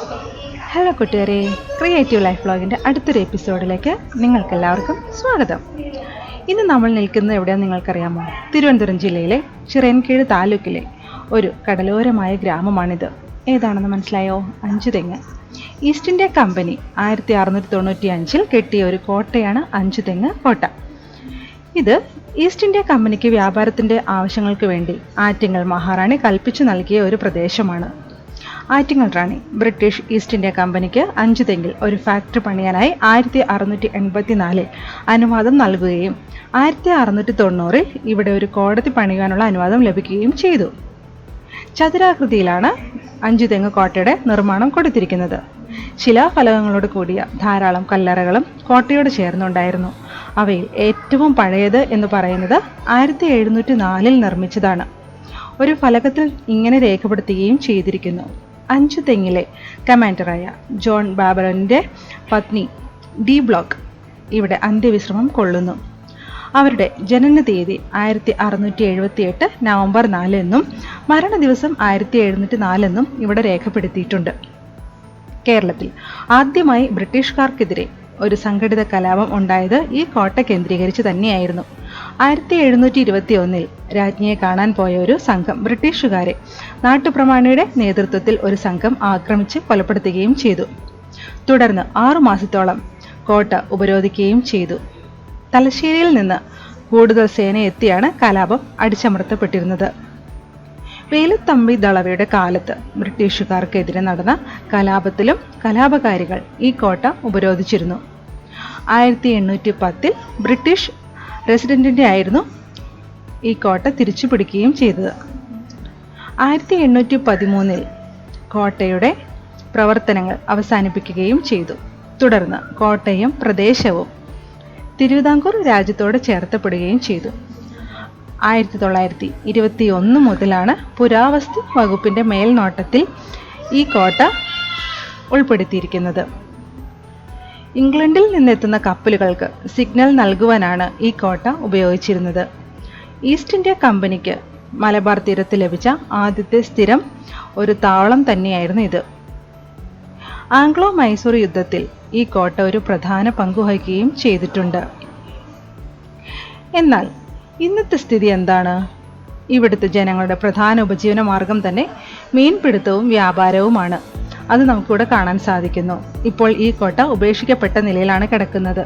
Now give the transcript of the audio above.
Hello കൂട്ടുകാരെ, creative life വ്ളോഗിൻ്റെ അടുത്തൊരു എപ്പിസോഡിലേക്ക് നിങ്ങൾക്കെല്ലാവർക്കും സ്വാഗതം. ഇന്ന് നമ്മൾ നിൽക്കുന്നത് എവിടെയാണെന്ന് നിങ്ങൾക്കറിയാമോ? തിരുവനന്തപുരം ജില്ലയിലെ ചിറയൻകീഴ് താലൂക്കിലെ ഒരു കടലോരമായ ഗ്രാമമാണിത്. ഏതാണെന്ന് മനസ്സിലായോ? അഞ്ചുതെങ്ങ്. ഈസ്റ്റ് ഇന്ത്യ കമ്പനി 1695 കെട്ടിയ ഒരു കോട്ടയാണ് അഞ്ചുതെങ്ങ് കോട്ട. ഇത് ഈസ്റ്റ് ഇന്ത്യ കമ്പനിക്ക് വ്യാപാരത്തിൻ്റെ ആവശ്യങ്ങൾക്ക് വേണ്ടി ആറ്റിങ്ങൽ മഹാറാണി കൽപ്പിച്ചു നൽകിയ ഒരു പ്രദേശമാണ്. ആറ്റിങ്ങൽ റാണി ബ്രിട്ടീഷ് ഈസ്റ്റ് ഇന്ത്യ കമ്പനിക്ക് അഞ്ചുതെങ്ങിൽ ഒരു ഫാക്ടറി പണിയാനായി 1684 അനുവാദം നൽകുകയും 1690 ഇവിടെ ഒരു കോടതി പണിയാനുള്ള അനുവാദം ലഭിക്കുകയും ചെയ്തു. ചതുരാകൃതിയിലാണ് അഞ്ചുതെങ്ങ് കോട്ടയുടെ നിർമ്മാണം കൊടുത്തിരിക്കുന്നത്. ശിലാഫലകങ്ങളോട് കൂടിയ ധാരാളം കല്ലറകളും കോട്ടയോട് ചേർന്നുണ്ടായിരുന്നു. അവയിൽ ഏറ്റവും പഴയത് എന്ന് പറയുന്നത് 1704 നിർമ്മിച്ചതാണ്. ഒരു ഫലകത്തിൽ ഇങ്ങനെ രേഖപ്പെടുത്തുകയും ചെയ്തിരിക്കുന്നു: അഞ്ചുതെങ്ങിലെ കമാൻഡറായ ജോൺ ബാബറിൻ്റെ പത്നി ഡി ബ്ലോക്ക് ഇവിടെ അന്ത്യവിശ്രമം കൊള്ളുന്നു. അവരുടെ ജനന തീയതി 1678 നവംബർ 4 എന്നും മരണദിവസം 1704 എന്നും ഇവിടെ രേഖപ്പെടുത്തിയിട്ടുണ്ട്. കേരളത്തിൽ ആദ്യമായി ബ്രിട്ടീഷുകാർക്കെതിരെ ഒരു സംഘടിത കലാപം ഉണ്ടായത് ഈ കോട്ട കേന്ദ്രീകരിച്ച് തന്നെയായിരുന്നു. 1721 രാജ്ഞിയെ കാണാൻ പോയ ഒരു സംഘം ബ്രിട്ടീഷുകാരെ നാട്ടുപ്രമാണിയുടെ നേതൃത്വത്തിൽ ഒരു സംഘം ആക്രമിച്ച് കൊലപ്പെടുത്തുകയും ചെയ്തു. തുടർന്ന് 6 മാസത്തോളം കോട്ട ഉപരോധിക്കുകയും ചെയ്തു. തലശ്ശേരിയിൽ നിന്ന് കൂടുതൽ സേന എത്തിയാണ് കലാപം അടിച്ചമർത്തപ്പെട്ടിരുന്നത്. വേലുത്തമ്പി ദളവയുടെ കാലത്ത് ബ്രിട്ടീഷുകാർക്കെതിരെ നടന്ന കലാപത്തിലും കലാപകാരികൾ ഈ കോട്ട ഉപരോധിച്ചിരുന്നു. 1810 ബ്രിട്ടീഷ് റെസിഡന്റിൻ്റെ ആയിരുന്നു ഈ കോട്ട തിരിച്ചു പിടിക്കുകയും ചെയ്തത്. 1813 കോട്ടയുടെ പ്രവർത്തനങ്ങൾ അവസാനിപ്പിക്കുകയും ചെയ്തു. തുടർന്ന് കോട്ടയും പ്രദേശവും തിരുവിതാംകൂർ രാജ്യത്തോട് ചേർത്തപ്പെടുകയും ചെയ്തു. 1921 മുതലാണ് പുരാവസ്തു വകുപ്പിൻ്റെ മേൽനോട്ടത്തിൽ ഈ കോട്ട ഉൾപ്പെടുത്തിയിരിക്കുന്നത്. ഇംഗ്ലണ്ടിൽ നിന്നെത്തുന്ന കപ്പലുകൾക്ക് സിഗ്നൽ നൽകുവാനാണ് ഈ കോട്ട ഉപയോഗിച്ചിരുന്നത്. ഈസ്റ്റ് ഇന്ത്യ കമ്പനിക്ക് മലബാർ തീരത്ത് ലഭിച്ച ആദ്യത്തെ സ്ഥിരം ഒരു താവളം തന്നെയായിരുന്നു ഇത്. ആംഗ്ലോ മൈസൂർ യുദ്ധത്തിൽ ഈ കോട്ട ഒരു പ്രധാന പങ്കുവഹിക്കുകയും ചെയ്തിട്ടുണ്ട്. എന്നാൽ ഇന്നത്തെ സ്ഥിതി എന്താണ്? ഇവിടുത്തെ ജനങ്ങളുടെ പ്രധാന ഉപജീവന മാർഗം തന്നെ മീൻപിടുത്തവും വ്യാപാരവുമാണ്. അത് നമുക്കിവിടെ കാണാൻ സാധിക്കുന്നു. ഇപ്പോൾ ഈ കോട്ട ഉപേക്ഷിക്കപ്പെട്ട നിലയിലാണ് കിടക്കുന്നത്.